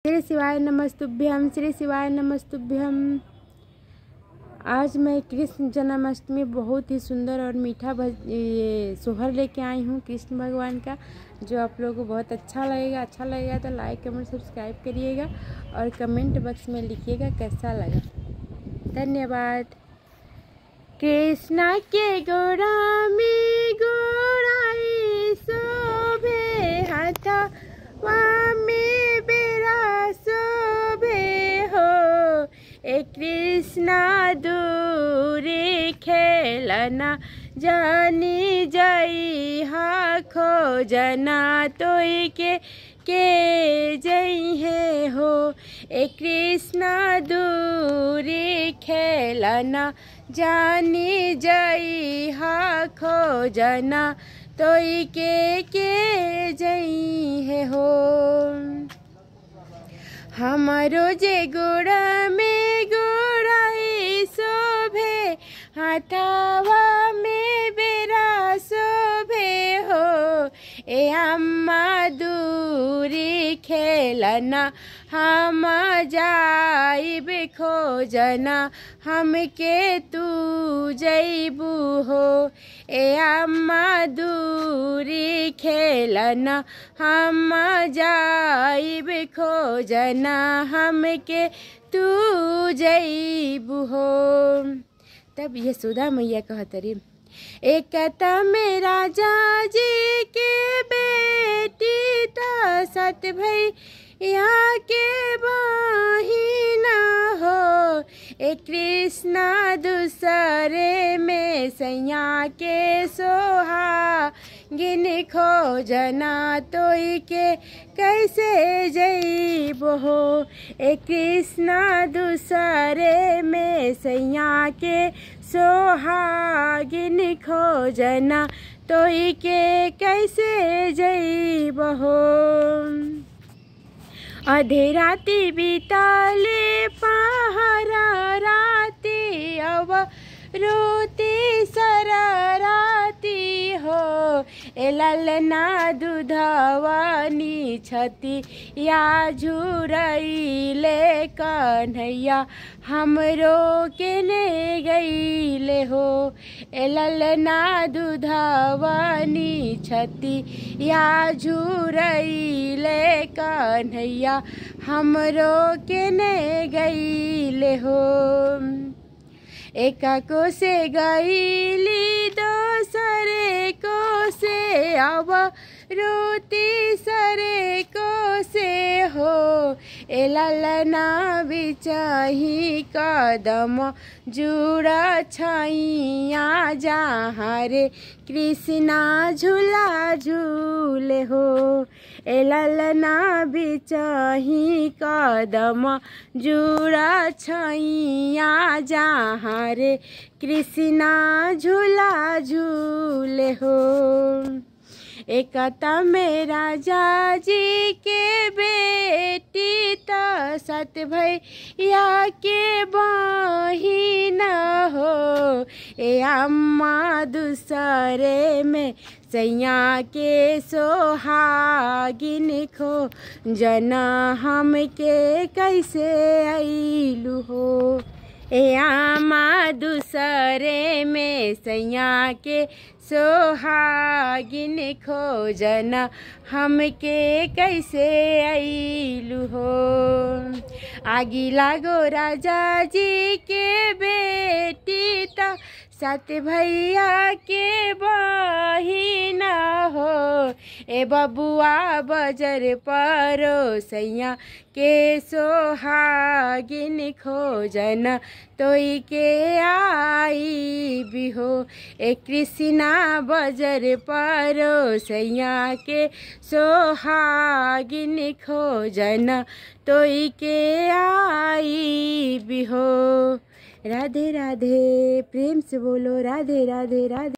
श्री शिवाय नमस्तुभ्यम, श्री शिवाय नमस्तुभ्यम। आज मैं कृष्ण जन्माष्टमी बहुत ही सुंदर और मीठा सोहर लेके आई हूँ कृष्ण भगवान का, जो आप लोगों को बहुत अच्छा लगेगा तो लाइक कमेंट सब्सक्राइब करिएगा और कमेंट बॉक्स में लिखिएगा कैसा लगा। धन्यवाद। कृष्णा के गोरा में गोराई शोभे हाथवा में बेरा शोभे हो, ए कृष्णा दूरी खेलना जानी जई हा खोजना तोई के जई है हो, ए कृष्णा दूरी खेलना जानी जई हा खोजना तोई के जई है हो। हमारो जे गोड़ा में गोड़ाई शोभे हाथवा में बेरा शोभे हो, ए अम्मा दूरी खेलना हम जाइब खोजना हमके तू जइबू हो, ए अम्मा दूरी खेलना हम जाइब खोजना हमके तू जइबू हो। तब यशोदा मैया कहतरी, एक में राजा जी के बेटी था सत भई यहाँ के बहिना हो, ए कृष्णा दूसरे में सैया के सोहागिन खोजना तोई के कैसे जइब हो, ए कृष्णा दूसरे में सैया के सोहागिन खोजना तोई के कैसे जइब हो। आधे राती बीताले पहरा राती अब रोती सरा राती हो, ए ललना दूधवानी छती या झुरैले कन्हैया हमरो के ले गईले हो, ए ललना दूधवानी छती या झुरैले कन्हैया हमरो के ले गईले हो। एका को से गईली दोसरे को से अब रोती सरे को से हो, ए ललना बिचाही कदम जुड़ा छैया जहाँ रे कृष्णा झूला झूले हो, ए ललना बिचाही कदम जुड़ा छैया जहाँ रे कृष्णा झूला झूले हो। एक में राजा जी के बेटी तो सत भैया के बहिना हो, ए अम्मा दूसरे में सैया के सोहागिन खो जना हमके कैसे अइलू हो, ए अम्मा दूसरे में सैया के सोहागिन खोजना हमके कैसे अइलू हो। आगी लागो राजा जी के बेटी ता सत भैया के बहिना हो, ए बबुआ बजर परो सैया के सोहागिन खोजना तोई के आई भी हो, ए कृष्णा बजर परो सैया के सोहागिन खोजना तोई के आई भी हो। राधे राधे, प्रेम से बोलो राधे राधे राधे।